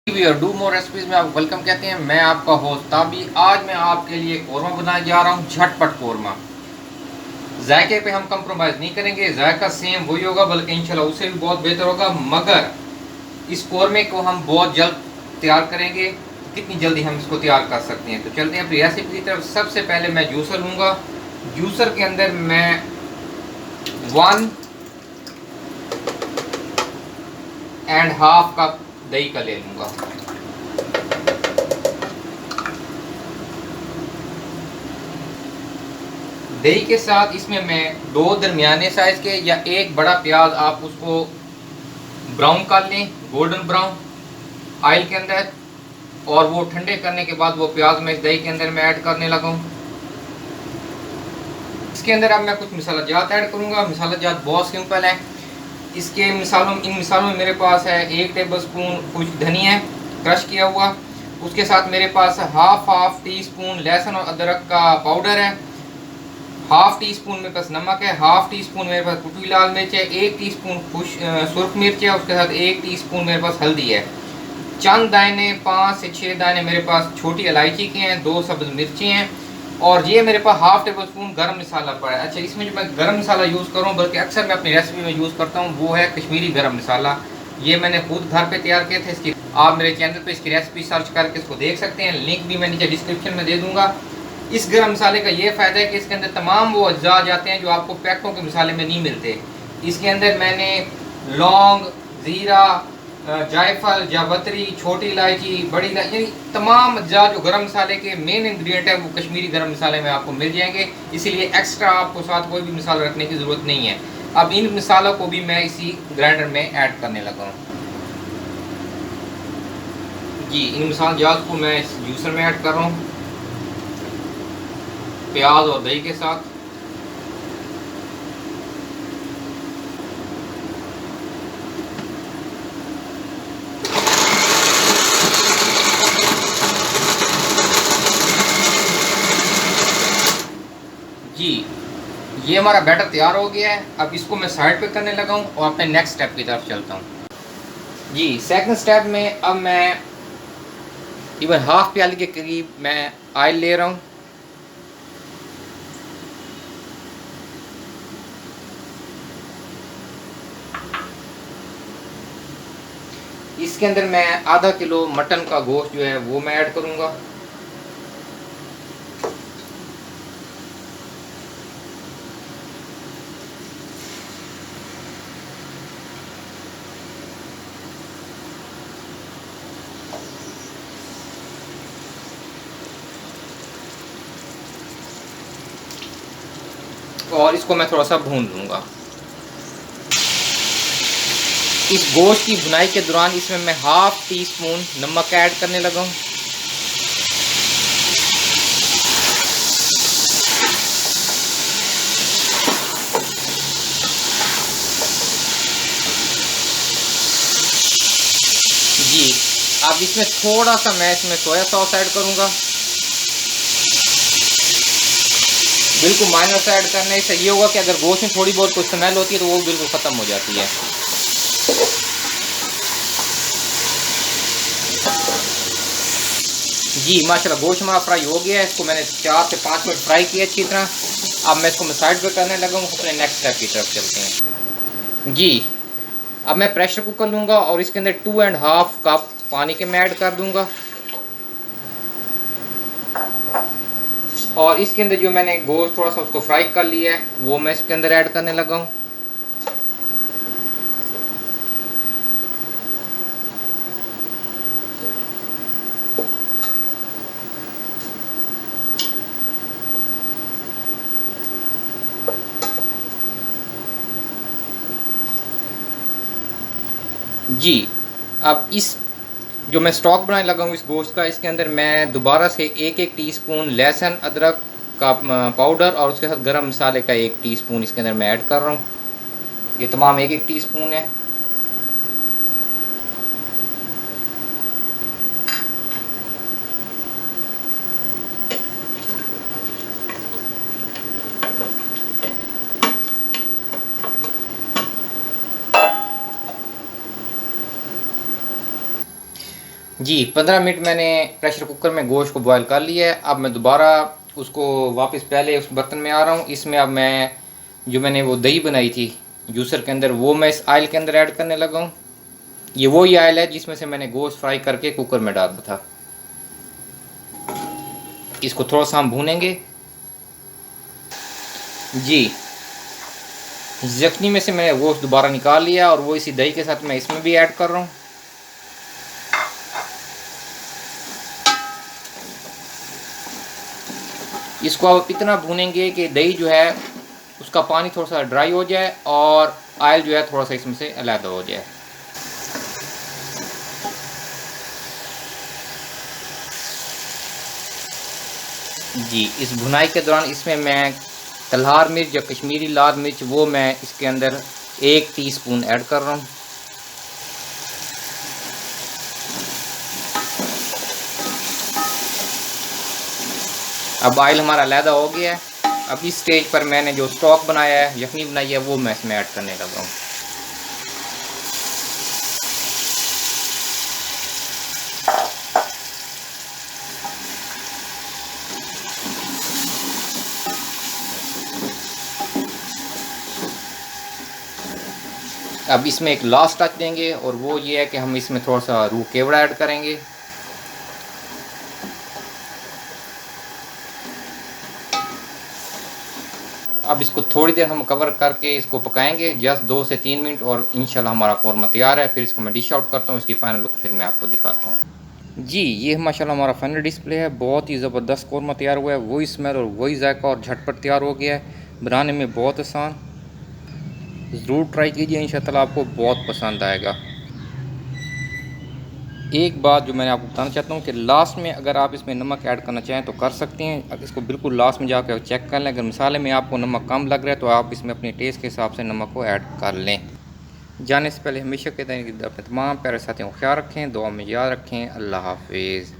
Do more recipes में आप welcome कहते हैं। मैं आपका होस्ट ताबी। आज मैं आपके लिए कौरमा बनाने जा रहा हूँ, झटपट कौरमा। जायके पे हम कंप्रोमाइज़ नहीं करेंगे, जायका सेम वही होगा, बल्कि इंशाल्लाह उससे भी बहुत बेहतर होगा। मगर इस कौरमे को हम बहुत जल्द तैयार करेंगे। कितनी जल्दी हम इसको तैयार कर सकते हैं, तो चलते हैं अपनी रेसिपी की तरफ। सबसे पहले मैं जूसर लूँगा। जूसर के अंदर मैं 1.5 कप दही का ले लूँगा। दही के साथ इसमें मैं 2 दरमियाने साइज़ के या एक बड़ा प्याज, आप उसको ब्राउन कर लें, गोल्डन ब्राउन ऑयल के अंदर। और वो ठंडे करने के बाद वो प्याज मैं इस दही के अंदर मैं ऐड करने लगा हूँ। इसके अंदर अब मैं कुछ मसाला जात ऐड करूँगा। मसाला जात बहुत सिंपल है। इन मिसालों में मेरे पास है 1 टेबल स्पून खुश्क धनिया है, क्रश किया हुआ। उसके साथ मेरे पास हाफ टी स्पून लहसुन और अदरक का पाउडर है। हाफ टी स्पून मेरे पास नमक है। हाफ टी स्पून मेरे पास कुटी लाल मिर्च है। 1 टीस्पून सुरख मिर्च है। उसके साथ 1 टीस्पून मेरे पास हल्दी है। चंद दाने, 5 से 6 दाने मेरे पास छोटी इलायची के हैं। 2 सब्ज़ मिर्ची हैं। और ये मेरे पास हाफ टेबल स्पून गर्म मसाला पड़ा है। अच्छा, इसमें जो मैं गर्म मसाला यूज़ करूँ, बल्कि अक्सर मैं अपनी रेसिपी में यूज़ करता हूँ, वो है कश्मीरी गर्म मसाला। ये मैंने खुद घर पे तैयार किया था। इसकी आप मेरे चैनल पे इसकी रेसिपी सर्च करके इसको देख सकते हैं। लिंक भी मैं नीचे डिस्क्रिप्शन में दे दूँगा। इस गर्म मसाले का ये फ़ायदा है कि इसके अंदर तमाम वो अज्जा आ जाते हैं जो आपको पैकों के मसाले में नहीं मिलते। इसके अंदर मैंने लौंग, ज़ीरा, जायफल, जावित्री, छोटी इलायची, बड़ी इलायची, यानी तमाम अज्जा जो गर्म मसाले के मेन इंग्रेडिएंट है वो कश्मीरी गर्म मसाले में आपको मिल जाएंगे। इसीलिए एक्स्ट्रा आपको साथ कोई भी मसाला रखने की ज़रूरत नहीं है। अब इन मसालों को भी मैं इसी ग्राइंडर में ऐड करने लगा हूँ। जी, इन मसाला जात को मैं इस जूसर में ऐड कर रहा हूँ, प्याज और दही के साथ। जी, ये हमारा बैटर तैयार हो गया है। अब इसको मैं साइड पे करने लगा हूँ और अपने नेक्स्ट स्टेप की तरफ चलता हूँ। जी, सेकंड स्टेप में अब मैं इवन हाफ प्याली के करीब मैं ऑयल ले रहा हूँ। इसके अंदर मैं आधा किलो मटन का गोश्त जो है वो मैं ऐड करूँगा। और इसको मैं थोड़ा सा भून लूँगा। इस गोश्त की भुनाई के दौरान इसमें मैं हाफ टी स्पून नमक ऐड करने लगा हूँ। जी, अब इसमें थोड़ा सा मैं इसमें सोया सॉस ऐड करूँगा। बिल्कुल माइनर से ऐड करने से ये होगा कि अगर गोश्त में थोड़ी बहुत कुछ स्मेल होती है तो वो बिल्कुल ख़त्म हो जाती है। जी, माशाल्लाह गोश्त हमारा फ्राई हो गया है। इसको मैंने 4 से 5 मिनट फ्राई किया अच्छी तरह। अब मैं इसको साइड पे करने लगा हूँ। अपने नेक्स्ट स्टेप की तरफ चलते हैं। जी, अब मैं प्रेशर कुकर लूँगा और इसके अंदर 2.5 कप पानी के मैं ऐड कर दूँगा। और इसके अंदर जो मैंने गोश्त थोड़ा सा उसको फ्राई कर लिया है वो मैं इसके अंदर ऐड करने लगा हूँ। जी, अब इस जो मैं स्टॉक बनाने लगा हूँ इस गोश्त का, इसके अंदर मैं दोबारा से 1-1 टीस्पून लहसुन अदरक का पाउडर और उसके साथ गरम मसाले का 1 टीस्पून इसके अंदर मैं ऐड कर रहा हूँ। ये तमाम 1-1 टीस्पून है। जी 15 मिनट मैंने प्रेशर कुकर में गोश्त को बॉयल कर लिया है। अब मैं दोबारा उसको वापस पहले उस बर्तन में आ रहा हूँ। इसमें अब मैं जो मैंने वो दही बनाई थी जूसर के अंदर, वो मैं इस आयल के अंदर ऐड करने लगा हूँ। ये वही आयल है जिसमें से मैंने गोश्त फ्राई करके कुकर में डाला था। इसको थोड़ा सा हम भूनेंगे। जी यखनी में से मैंने गोश्त दोबारा निकाल लिया और वो इसी दही के साथ मैं इसमें भी ऐड कर रहा हूँ। इसको आप इतना भूनेंगे कि दही जो है उसका पानी थोड़ा सा ड्राई हो जाए और ऑयल जो है थोड़ा सा इसमें से अलग हो जाए। जी इस भुनाई के दौरान इसमें मैं तलहार मिर्च या कश्मीरी लाल मिर्च वो मैं इसके अंदर 1 टीस्पून ऐड कर रहा हूँ। अब ऑयल हमारा अलहदा हो गया है। अब इस स्टेज पर मैंने जो स्टॉक बनाया है, यखनी बनाई है, वो मैं इसमें ऐड करने लगा हूँ। अब इसमें एक लास्ट टच देंगे और वो ये है कि हम इसमें थोड़ा सा रूह केवड़ा ऐड करेंगे। अब इसको थोड़ी देर हम कवर करके इसको पकाएंगे, जस्ट 2 से 3 मिनट, और इंशाल्लाह हमारा कौरमा तैयार है। फिर इसको मैं डिश आउट करता हूँ, इसकी फ़ाइनल लुक फिर मैं आपको दिखाता हूँ। जी ये माशाल्लाह हमारा फाइनल डिस्प्ले है। बहुत ही ज़बरदस्त कौरमा तैयार हुआ है, वही स्मेल और वही जायका और झटपट तैयार हो गया है। बनाने में बहुत आसान, ज़रूर ट्राई कीजिए, इंशाअल्लाह आपको बहुत पसंद आएगा। एक बात जो मैं आपको बताना चाहता हूँ कि लास्ट में अगर आप इसमें नमक ऐड करना चाहें तो कर सकते हैं। अब इसको बिल्कुल लास्ट में जाकर चेक कर लें। अगर मसाले में आपको नमक कम लग रहा है तो आप इसमें अपने टेस्ट के हिसाब से नमक को ऐड कर लें। जाने से पहले हमेशा कहते हैं कि अपने तमाम प्यारे साथियों को ख्याल रखें, दुआ में याद रखें। अल्लाह हाफिज़।